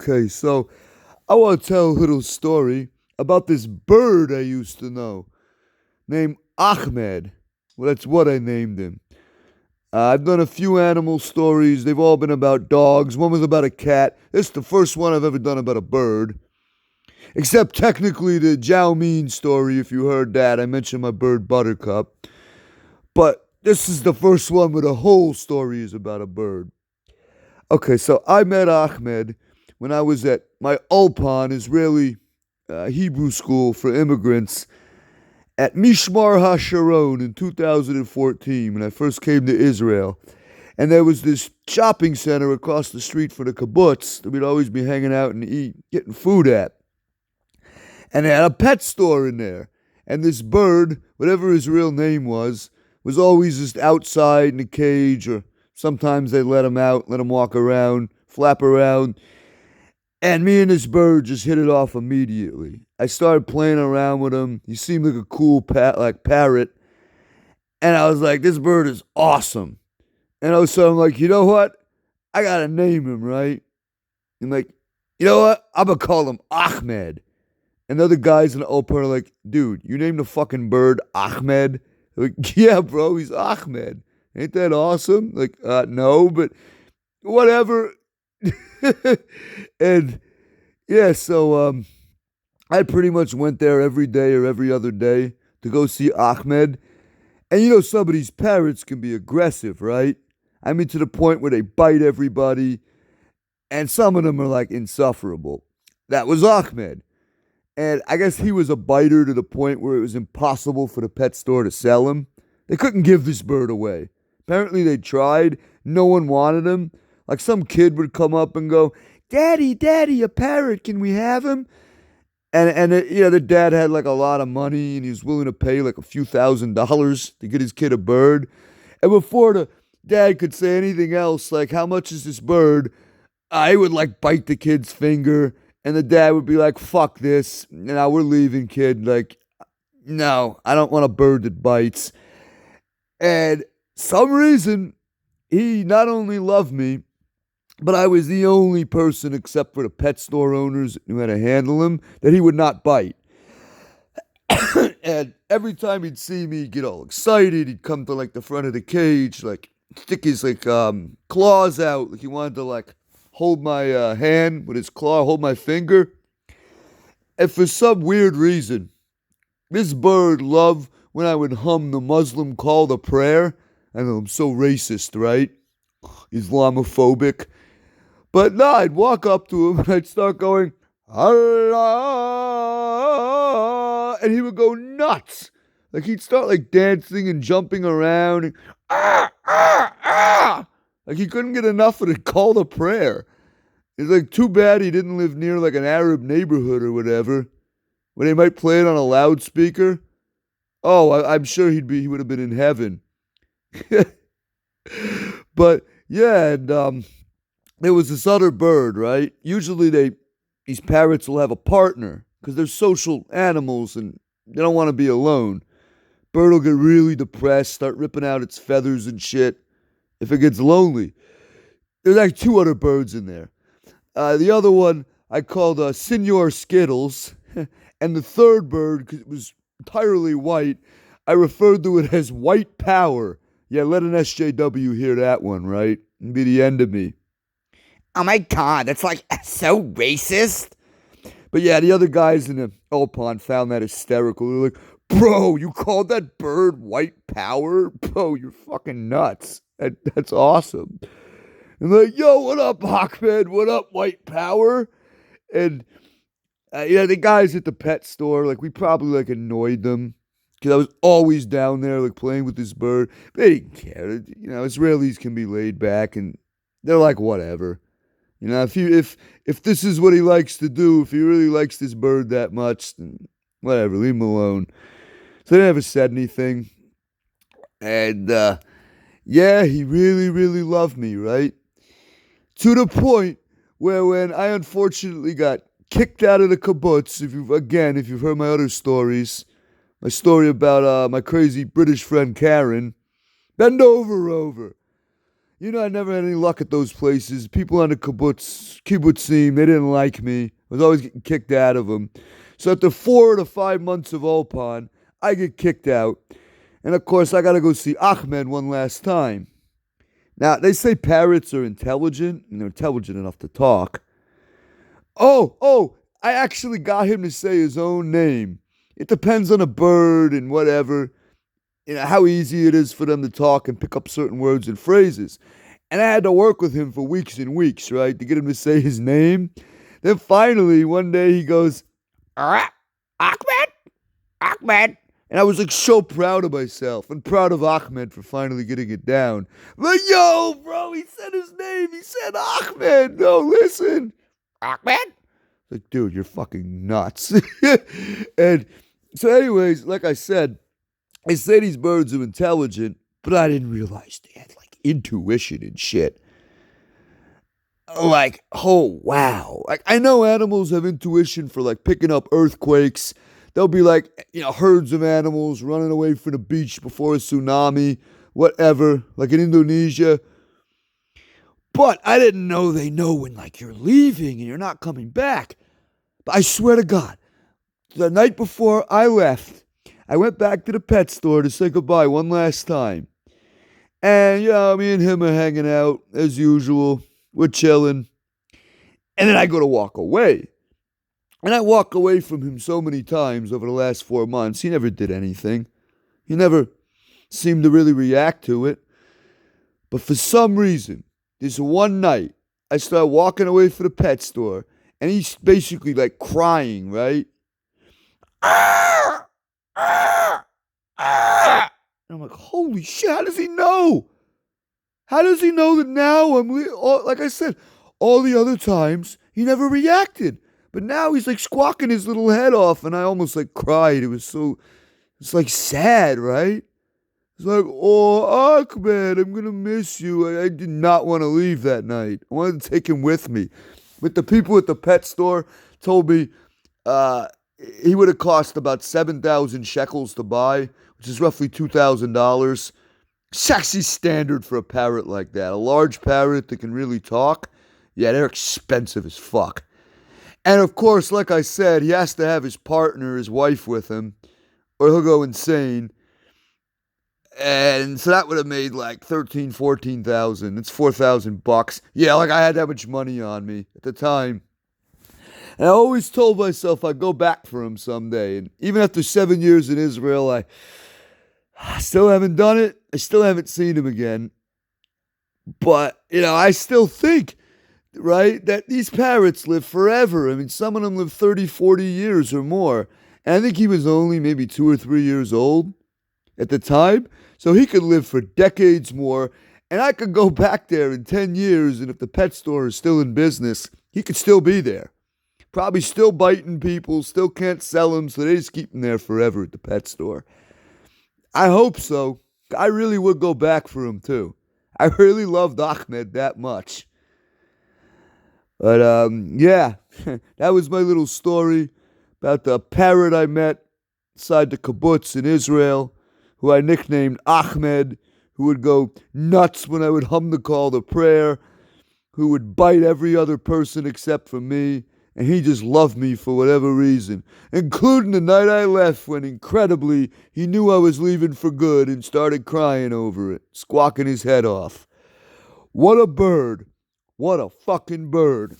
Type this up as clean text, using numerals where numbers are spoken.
Okay, so I want to tell a little story about this bird I used to know named Ahmed. Well, that's what I named him. I've done a few animal stories. They've all been about dogs. One was about a cat. This is the first one I've ever done about a bird. Except technically the Jiao Mean story, if you heard that. I mentioned my bird Buttercup. But this is the first one where the whole story is about a bird. Okay, so I met Ahmed when I was at my Ulpan Israeli Hebrew school for immigrants at Mishmar HaSharon in 2014 when I first came to Israel. And there was this shopping center across the street for the kibbutz that we'd always be hanging out and getting food at. And they had a pet store in there. And this bird, whatever his real name was always just outside in a cage, or sometimes they let him out, let him walk around, flap around. And me and this bird just hit it off immediately. I started playing around with him. He seemed like a cool parrot. And I was like, this bird is awesome. And so I'm like, you know what? I gotta name him, right? I'm like, you know what? I'm gonna call him Achmed. And the other guys in the open are like, dude, you named the fucking bird Ahmed? Like, yeah, bro, he's Ahmed. Ain't that awesome? Like, no, but whatever. And yeah, so I pretty much went there every day or every other day to go see Ahmed. And you know, some of these parrots can be aggressive, right? I mean, to the point where they bite everybody, and some of them are like insufferable. That was Ahmed. And I guess he was a biter to the point where it was impossible for the pet store to sell him. They couldn't give this bird away. Apparently, they tried. No one wanted him. Like some kid would come up and go, "Daddy, Daddy, a parrot. Can we have him?" And the dad had like a lot of money and he was willing to pay like a few $1,000s to get his kid a bird. And before the dad could say anything else, like, "How much is this bird?" I would like bite the kid's finger, and the dad would be like, "Fuck this. Now we're leaving, kid." Like, no, I don't want a bird that bites. And some reason, he not only loved me, but I was the only person except for the pet store owners who had to handle him that he would not bite. And every time he'd see me, he'd get all excited. He'd come to like the front of the cage, like stick his like claws out, like he wanted to like hold my hand with his claw, hold my finger. And for some weird reason, this bird loved when I would hum the Muslim call to prayer. I know I'm so racist, right? Islamophobic. But no, I'd walk up to him and I'd start going, Allah, and he would go nuts. Like he'd start like dancing and jumping around. And, ah. Like he couldn't get enough of the call to prayer. It's like too bad he didn't live near like an Arab neighborhood or whatever, where they might play it on a loudspeaker. Oh, I'm sure he would have been in heaven. But yeah, and there was this other bird, right? Usually these parrots will have a partner because they're social animals and they don't want to be alone. Bird will get really depressed, start ripping out its feathers and shit if it gets lonely. There's like two other birds in there. The other one I called Senor Skittles, and the third bird, because it was entirely white, I referred to it as White Power. Yeah, let an SJW hear that one, right? It'd be the end of me. Oh my god, that's like so racist. But yeah, the other guys in the Elpon found that hysterical. They're like, "Bro, you called that bird White Power? Bro, you're fucking nuts. That's awesome." And like, "Yo, what up, Ahmed? What up, White Power?" And yeah, the guys at the pet store, like we probably like annoyed them because I was always down there like playing with this bird. They didn't care. You know, Israelis can be laid back and they're like whatever. You know, if this is what he likes to do, if he really likes this bird that much, then whatever, leave him alone. So they never said anything. And yeah, he really, really loved me, right? To the point where when I unfortunately got kicked out of the kibbutz, if you've heard my other stories, my story about my crazy British friend Karen, bend over, Rover. I never had any luck at those places. People on the kibbutzim, they didn't like me. I was always getting kicked out of them. So after 4 to 5 months of Opon, I get kicked out. And of course, I got to go see Achmed one last time. Now, they say parrots are intelligent, and they're intelligent enough to talk. Oh, I actually got him to say his own name. It depends on a bird and whatever, how easy it is for them to talk and pick up certain words and phrases. And I had to work with him for weeks and weeks, right, to get him to say his name. Then finally, one day he goes, Ahmed, Ahmed. and I was like so proud of myself and proud of Ahmed for finally getting it down. Like, yo, bro, he said his name. He said Ahmed. No, listen. Ahmed? Like, dude, you're fucking nuts. And so, anyways, like I said, I say these birds are intelligent, but I didn't realize they had like intuition and shit. Like, oh wow. Like, I know animals have intuition for like picking up earthquakes. There'll be like, herds of animals running away from the beach before a tsunami, whatever, like in Indonesia. But I didn't know they know when like you're leaving and you're not coming back. But I swear to God, the night before I left, I went back to the pet store to say goodbye one last time. And, me and him are hanging out as usual. We're chilling. And then I go to walk away. And I walk away from him so many times over the last 4 months. He never did anything. He never seemed to really react to it. But for some reason, this one night, I start walking away from the pet store. And he's basically like crying, right? And I'm like, holy shit, how does he know? How does he know that now like I said, all the other times he never reacted. But now he's like squawking his little head off and I almost like cried. It's like sad, right? It's like, oh, Ahmed, I'm going to miss you. I did not want to leave that night. I wanted to take him with me. But the people at the pet store told me he would have cost about 7,000 shekels to buy, which is roughly $2,000. It's actually standard for a parrot like that. A large parrot that can really talk. Yeah, they're expensive as fuck. And of course, like I said, he has to have his partner, his wife with him, or he'll go insane. And so that would have made like 14,000. It's $4,000. Yeah, like I had that much money on me at the time. And I always told myself I'd go back for him someday. And even after 7 years in Israel, I still haven't done it. I still haven't seen him again. But, I still think, right, that these parrots live forever. I mean, some of them live 30, 40 years or more. And I think he was only maybe 2 or 3 years old at the time. So he could live for decades more. And I could go back there in 10 years, and if the pet store is still in business, he could still be there. Probably still biting people, still can't sell them, so they just keep them there forever at the pet store. I hope so. I really would go back for him too. I really loved Ahmed that much. But yeah, that was my little story about the parrot I met inside the kibbutz in Israel, who I nicknamed Ahmed, who would go nuts when I would hum the call to prayer, who would bite every other person except for me. And he just loved me for whatever reason, including the night I left when, incredibly, he knew I was leaving for good and started crying over it, squawking his head off. What a bird. What a fucking bird.